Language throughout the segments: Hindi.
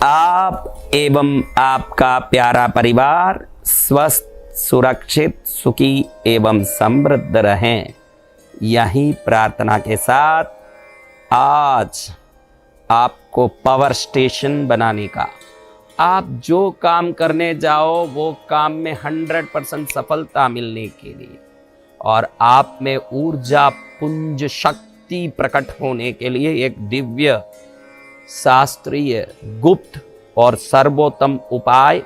आप एवं आपका प्यारा परिवार स्वस्थ, सुरक्षित, सुखी एवं समृद्ध रहें, यही प्रार्थना के साथ आज आपको पावर स्टेशन बनाने का, आप जो काम करने जाओ वो काम में 100% सफलता मिलने के लिए और आप में ऊर्जा पुंज शक्ति प्रकट होने के लिए एक दिव्य, शास्त्रीय, गुप्त और सर्वोत्तम उपाय,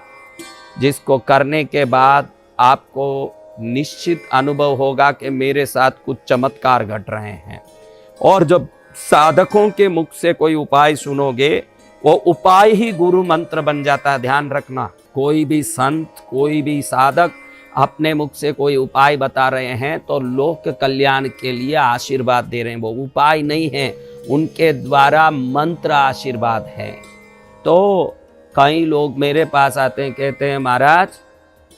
जिसको करने के बाद आपको निश्चित अनुभव होगा कि मेरे साथ कुछ चमत्कार घट रहे हैं। और जब साधकों के मुख से कोई उपाय सुनोगे, वो उपाय ही गुरु मंत्र बन जाता है। ध्यान रखना, कोई भी संत, कोई भी साधक अपने मुख से कोई उपाय बता रहे हैं तो लोक कल्याण के लिए आशीर्वाद दे रहे हैं, वो उपाय नहीं है, उनके द्वारा मंत्र आशीर्वाद है। तो कई लोग मेरे पास आते हैं, कहते हैं महाराज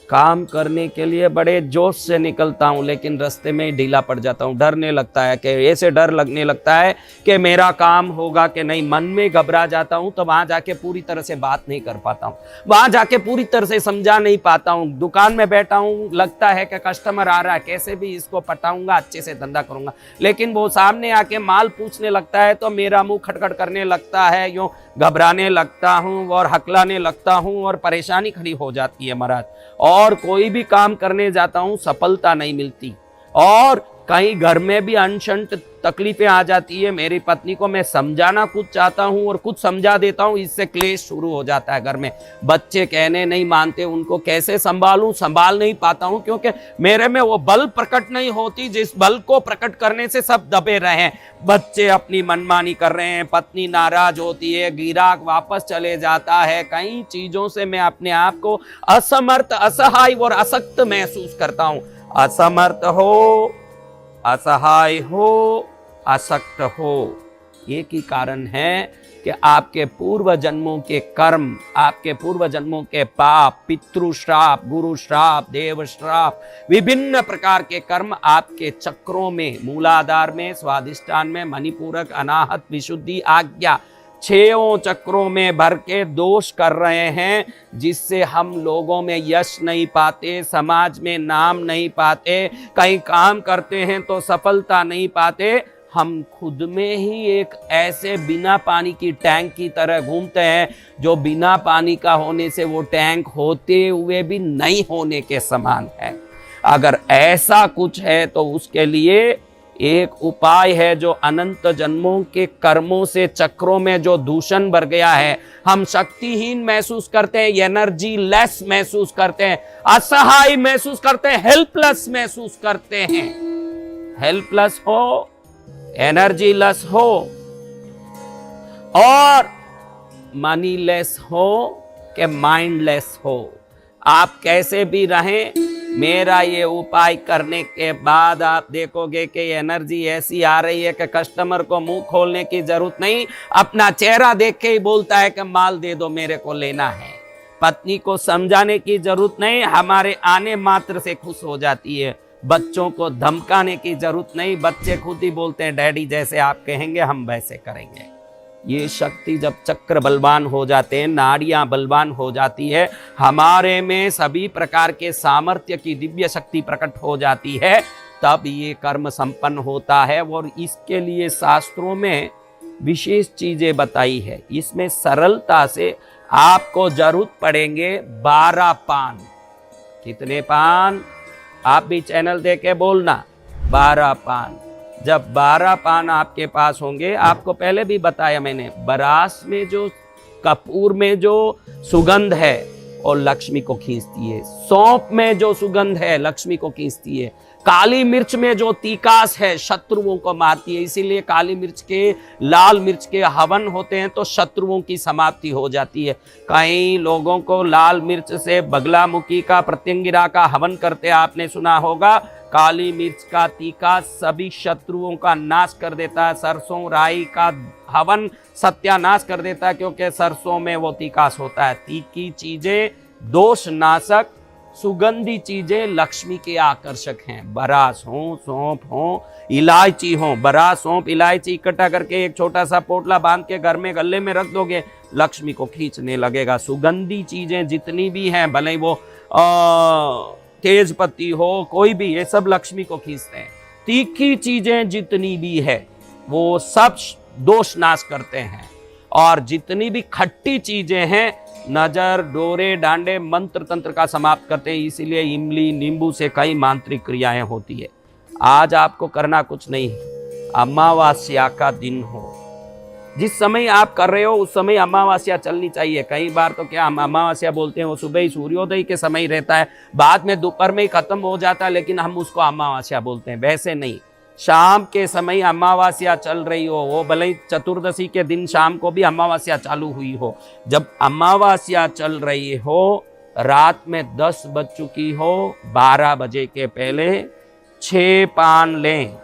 काम करने के लिए बड़े जोश से निकलता हूँ लेकिन रास्ते में ढीला पड़ जाता हूँ, डरने लगता है कि ऐसे डर लगने लगता है कि मेरा काम होगा कि नहीं, मन में घबरा जाता हूँ। तो वहाँ जाके पूरी तरह से बात नहीं कर पाता हूँ, वहाँ जाके पूरी तरह से समझा नहीं पाता हूँ। दुकान में बैठा हूँ, लगता है कि कस्टमर आ रहा है, कैसे भी इसको पटाऊंगा, अच्छे से धंधा करूंगा, लेकिन वो सामने आके माल पूछने लगता है तो मेरा मुंह खटखट करने लगता है, यूँ घबराने लगता हूँ और हकलाने लगता हूँ और परेशानी खड़ी हो जाती है महाराज। और कोई भी काम करने जाता हूँ सफलता नहीं मिलती और कहीं घर में भी अनशन तकलीफें आ जाती है। मेरी पत्नी को मैं समझाना कुछ चाहता हूँ और कुछ समझा देता हूँ, इससे क्लेश शुरू हो जाता है घर में। बच्चे कहने नहीं मानते, उनको कैसे संभालूं, संभाल नहीं पाता हूँ क्योंकि मेरे में वो बल प्रकट नहीं होती जिस बल को प्रकट करने से सब दबे रहे हैं। बच्चे अपनी मनमानी कर रहे हैं, पत्नी नाराज होती है, गिराक वापस चले जाता है। कई चीजों से मैं अपने आप को असमर्थ, असहाय और अशक्त महसूस करता हूँ। असमर्थ हो, असहाय हो, अशक्त हो, एक ही कारण है कि आपके पूर्व जन्मों के कर्म, आपके पूर्व जन्मों के पाप, पितृ श्राप, गुरु श्राप, देव श्राप, विभिन्न प्रकार के कर्म आपके चक्रों में, मूलाधार में, स्वाधिष्ठान में, मणिपूरक, अनाहत, विशुद्धि, आज्ञा, 6 चक्रों में भर के दोष कर रहे हैं, जिससे हम लोगों में यश नहीं पाते, समाज में नाम नहीं पाते, कहीं काम करते हैं तो सफलता नहीं पाते। हम खुद में ही एक ऐसे बिना पानी की टैंक की तरह घूमते हैं जो बिना पानी का होने से वो टैंक होते हुए भी नहीं होने के समान है। अगर ऐसा कुछ है तो उसके लिए एक उपाय है जो अनंत जन्मों के कर्मों से चक्रों में जो दूषण भर गया है, हम शक्तिहीन महसूस करते हैं, एनर्जी लेस महसूस करते हैं, असहाय महसूस करते हैं, हेल्पलेस महसूस करते हैं। हेल्पलेस हो, एनर्जी लेस हो और मनी लेस हो कि माइंडलेस हो, आप कैसे भी रहें, मेरा ये उपाय करने के बाद आप देखोगे कि एनर्जी ऐसी आ रही है कि कस्टमर को मुंह खोलने की जरूरत नहीं, अपना चेहरा देख के ही बोलता है कि माल दे दो, मेरे को लेना है। पत्नी को समझाने की जरूरत नहीं, हमारे आने मात्र से खुश हो जाती है। बच्चों को धमकाने की जरूरत नहीं, बच्चे खुद ही बोलते हैं डैडी जैसे आप कहेंगे हम वैसे करेंगे। ये शक्ति जब चक्र बलवान हो जाते हैं, नाड़ियां बलवान हो जाती है, हमारे में सभी प्रकार के सामर्थ्य की दिव्य शक्ति प्रकट हो जाती है, तब ये कर्म संपन्न होता है। और इसके लिए शास्त्रों में विशेष चीजें बताई है। इसमें सरलता से आपको जरूरत पड़ेंगे 12 पान। कितने पान? आप भी चैनल देके बोलना, 12 पान। जब 12 पान आपके पास होंगे, आपको पहले भी बताया मैंने, बरास में जो, कपूर में जो सुगंध है और लक्ष्मी को खींचती है, सौंफ में जो सुगंध है लक्ष्मी को खींचती है, काली मिर्च में जो तीकास है शत्रुओं को मारती है। इसीलिए काली मिर्च के, लाल मिर्च के हवन होते हैं तो शत्रुओं की समाप्ति हो जाती है। कई लोगों को लाल मिर्च से बगलामुखी का, प्रत्यंगिरा का हवन करते आपने सुना होगा। काली मिर्च का तीखा सभी शत्रुओं का नाश कर देता है। सरसों राई का हवन सत्यानाश कर देता है, क्योंकि सरसों में वो तीखास होता है। तीखी चीजें दोष नाशक सुगंधी चीजें लक्ष्मी के आकर्षक हैं। बरास हो, सौंफ हो, इलायची हो, बरास, सौंफ, इलायची इकट्ठा करके एक छोटा सा पोटला बांध के घर में गले में रख दोगे, लक्ष्मी को खींचने लगेगा। सुगंधी चीजें जितनी भी हैं, भले वो तेज पत्ती हो, कोई भी, ये सब लक्ष्मी को खींचते हैं। तीखी चीजें जितनी भी है वो सब दोष नाश करते हैं, और जितनी भी खट्टी चीजें हैं नजर, डोरे, डांडे, मंत्र तंत्र का समाप्त करते हैं। इसीलिए इमली, नींबू से कई मांत्रिक क्रियाएं होती है। आज आपको करना कुछ नहीं है, अमावस्या का दिन हो, जिस समय आप कर रहे हो उस समय अमावस्या चलनी चाहिए। कई बार तो क्या हम अमावस्या बोलते हैं, वो सुबह ही सूर्योदय के समय रहता है, बाद में दोपहर में ही खत्म हो जाता है, लेकिन हम उसको अमावस्या बोलते हैं। वैसे नहीं, शाम के समय अमावस्या चल रही हो, वो भले ही चतुर्दशी के दिन शाम को भी अमावस्या चालू हुई हो, जब अमावस्या चल रही हो, रात में 10 बज चुकी हो, 12 बजे के पहले 6 पान लें,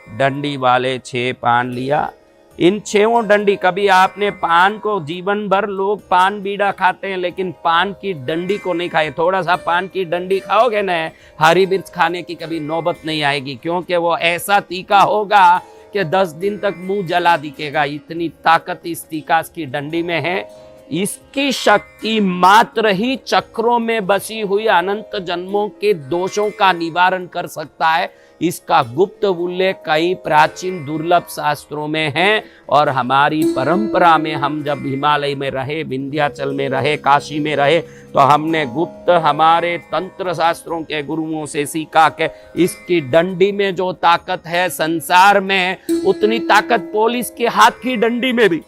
डंडी वाले 6 पान लिया। इन 6 डंडी, कभी आपने पान को, जीवन भर लोग पान बीड़ा खाते हैं लेकिन पान की डंडी को नहीं खाए। थोड़ा सा पान की डंडी खाओगे ना, हरी मिर्च खाने की कभी नौबत नहीं आएगी, क्योंकि वो ऐसा तीखा होगा कि 10 दिन तक मुंह जला दिखेगा। इतनी ताकत इस तीखा की डंडी में है। इसकी शक्ति मात्र ही चक्रों में बसी हुई अनंत जन्मों के दोषों का निवारण कर सकता है। इसका गुप्त उल्लेख कई प्राचीन दुर्लभ शास्त्रों में है, और हमारी परंपरा में हम जब हिमालय में रहे, विंध्याचल में रहे, काशी में रहे, तो हमने गुप्त हमारे तंत्र शास्त्रों के गुरुओं से सीखा कि इसकी डंडी में जो ताकत है संसार में, उतनी ताकत पुलिस के हाथ की डंडी में भी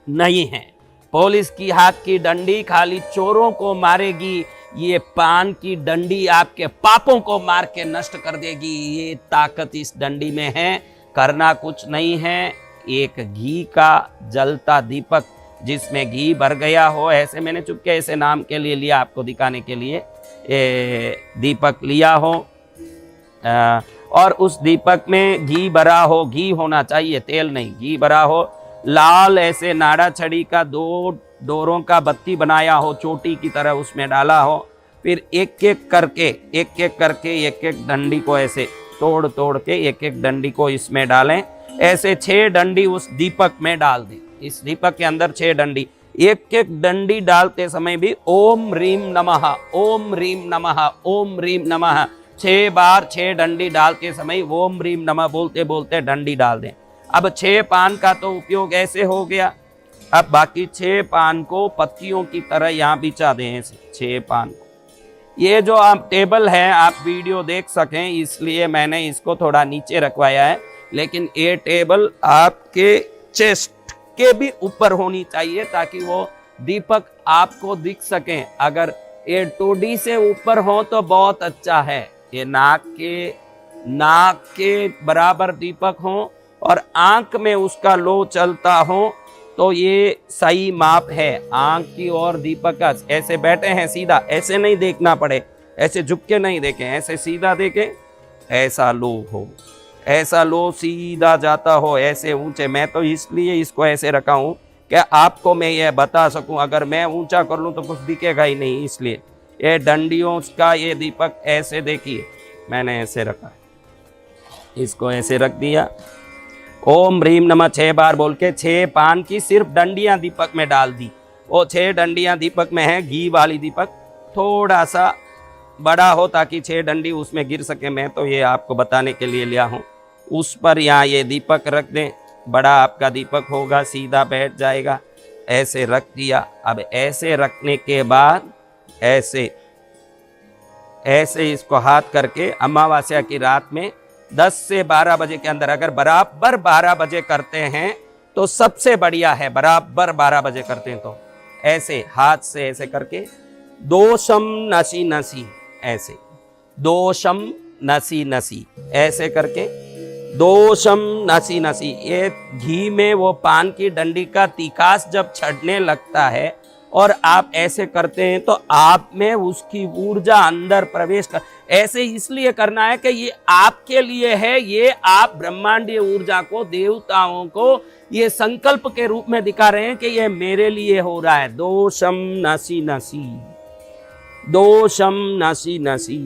नहीं है। पुलिस की हाथ की डंडी खाली चोरों को मारेगी, ये पान की डंडी आपके पापों को मार के नष्ट कर देगी। ये ताकत इस डंडी में है। करना कुछ नहीं है, एक घी का जलता दीपक जिसमें घी भर गया हो, ऐसे मैंने चुपके ऐसे नाम के लिए लिया आपको दिखाने के लिए, ये दीपक लिया हो, और उस दीपक में घी भरा हो, घी होना चाहिए, तेल नहीं, घी भरा हो। लाल ऐसे नाड़ा छड़ी का 2 डोरों का बत्ती बनाया हो, चोटी की तरह उसमें डाला हो। फिर एक एक करके एक एक डंडी को ऐसे तोड़ तोड़ के एक एक डंडी को इसमें डालें। ऐसे 6 डंडी उस दीपक में डाल दें। इस दीपक के अंदर 6 डंडी, एक एक डंडी डालते समय भी ओम रीम नमः, ओम रीम नमः, ओम रीम नमः 6 बार 6 डंडी डालते समय ओम रीम नमः बोलते बोलते डंडी डाल दें। अब 6 पान का तो उपयोग ऐसे हो गया, अब बाकी 6 पान को पत्तियों की तरह यहाँ बिछा दें, ऐसे 6 पान को। ये जो आप टेबल है, आप वीडियो देख सकें इसलिए मैंने इसको थोड़ा नीचे रखवाया है, लेकिन ये टेबल आपके चेस्ट के भी ऊपर होनी चाहिए ताकि वो दीपक आपको दिख सके। अगर ये टोडी से ऊपर हो तो बहुत अच्छा है, ये नाक के बराबर दीपक हो और आंख में उसका लो चलता हो तो ये सही माप है। आंख की और दीपक का ऐसे बैठे हैं सीधा, ऐसे नहीं देखना पड़े, ऐसे झुक के नहीं देखें, ऐसे सीधा देखें, ऐसा लो हो, ऐसा लो सीधा जाता हो, ऐसे ऊंचे। मैं तो इसलिए इसको ऐसे रखा हूँ कि आपको मैं ये बता सकूं, अगर मैं ऊंचा कर लूँ तो कुछ दिखेगा ही नहीं, इसलिए ये डंडियों का ये दीपक ऐसे देखिए, मैंने ऐसे रखा, इसको ऐसे रख दिया। ओम ह्रीम नमः 6 बार बोल के 6 पान की सिर्फ डंडियां दीपक में डाल दी। वो 6 डंडियां दीपक में है, घी वाली दीपक थोड़ा सा बड़ा हो ताकि 6 डंडी उसमें गिर सके। मैं तो ये आपको बताने के लिए लिया हूँ। उस पर यहाँ ये दीपक रख दें, बड़ा आपका दीपक होगा, सीधा बैठ जाएगा। ऐसे रख दिया। अब ऐसे रखने के बाद ऐसे इसको हाथ करके अमावस्या की रात में 10 से 12 बजे के अंदर, अगर बराबर 12 बजे करते हैं तो सबसे बढ़िया है। बराबर 12 बजे करते हैं तो ऐसे हाथ से ऐसे करके दोषम नसी नसी, ऐसे दोषम नसी नसी ऐसे करके दोषम नसी नसी। ये घी में वो पान की डंडी का तीखास जब छड़ने लगता है और आप ऐसे करते हैं तो आप में उसकी ऊर्जा अंदर प्रवेश कर। ऐसे इसलिए करना है कि ये आपके लिए है, ये आप ब्रह्मांडीय ऊर्जा को, देवताओं को ये संकल्प के रूप में दिखा रहे हैं कि ये मेरे लिए हो रहा है। दोषम नसी नसी, दोषम नसी नसी,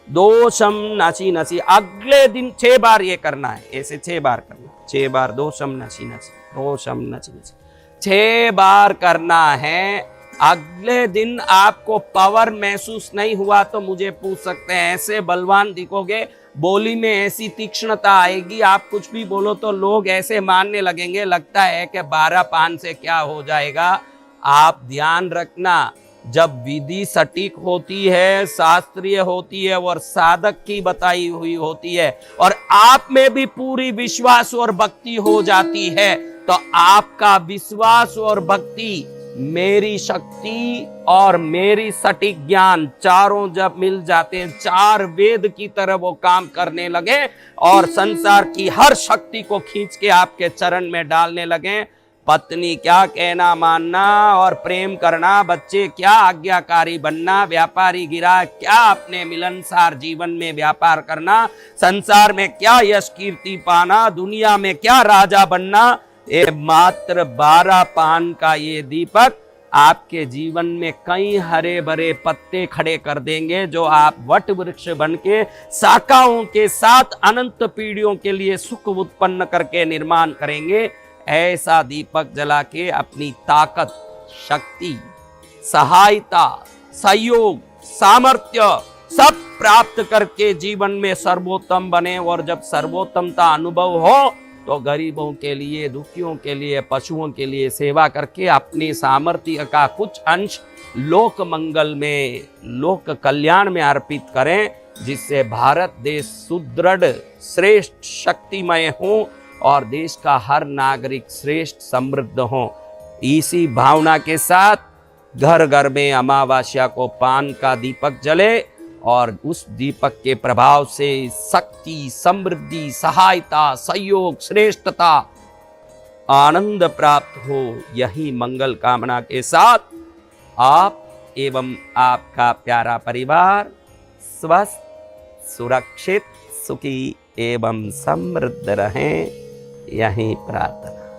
दोषम नसी नसी। अगले दिन 6 बार ये करना है, ऐसे 6 बार करना, 6 बार दोषम नसी नसी, दोषम नसी नसी 6 बार करना है। अगले दिन आपको पावर महसूस नहीं हुआ तो मुझे पूछ सकते हैं, ऐसे बलवान दिखोगे, बोली में ऐसी तीक्ष्णता आएगी, आप कुछ भी बोलो तो लोग ऐसे मानने लगेंगे, लगता है कि 12 पान से क्या हो जाएगा। आप ध्यान रखना, जब विधि सटीक होती है, शास्त्रीय होती है और साधक की बताई हुई होती है और आप में भी पूरी विश्वास और भक्ति हो जाती है, तो आपका विश्वास और भक्ति, मेरी शक्ति और मेरी सटीक ज्ञान चारों जब मिल जाते हैं, 4 वेद की तरह वो काम करने लगे और संसार की हर शक्ति को खींच के आपके चरण में डालने लगे। पत्नी क्या कहना मानना और प्रेम करना, बच्चे क्या आज्ञाकारी बनना, व्यापारी गिरा क्या अपने मिलनसार जीवन में व्यापार करना, संसार में क्या यश कीर्ति पाना, दुनिया में क्या राजा बनना, ये मात्र 12 पान का ये दीपक आपके जीवन में कई हरे भरे पत्ते खड़े कर देंगे, जो आप वट वृक्ष बन के शाखाओं के साथ अनंत पीढ़ियों के लिए सुख उत्पन्न करके निर्माण करेंगे। ऐसा दीपक जला के अपनी ताकत, शक्ति, सहायता, सहयोग, सामर्थ्य सब प्राप्त करके जीवन में सर्वोत्तम बने। और जब सर्वोत्तमता अनुभव हो तो गरीबों के लिए, दुखियों के लिए, पशुओं के लिए सेवा करके अपनी सामर्थ्य का कुछ अंश लोक मंगल में, लोक कल्याण में अर्पित करें, जिससे भारत देश सुदृढ़, श्रेष्ठ, शक्तिमय हो और देश का हर नागरिक श्रेष्ठ, समृद्ध हो। इसी भावना के साथ घर घर में अमावस्या को पान का दीपक जले और उस दीपक के प्रभाव से शक्ति, समृद्धि, सहायता, सहयोग, श्रेष्ठता, आनंद प्राप्त हो। यही मंगल कामना के साथ आप एवं आपका प्यारा परिवार स्वस्थ, सुरक्षित, सुखी एवं समृद्ध रहें, यही प्रार्थना।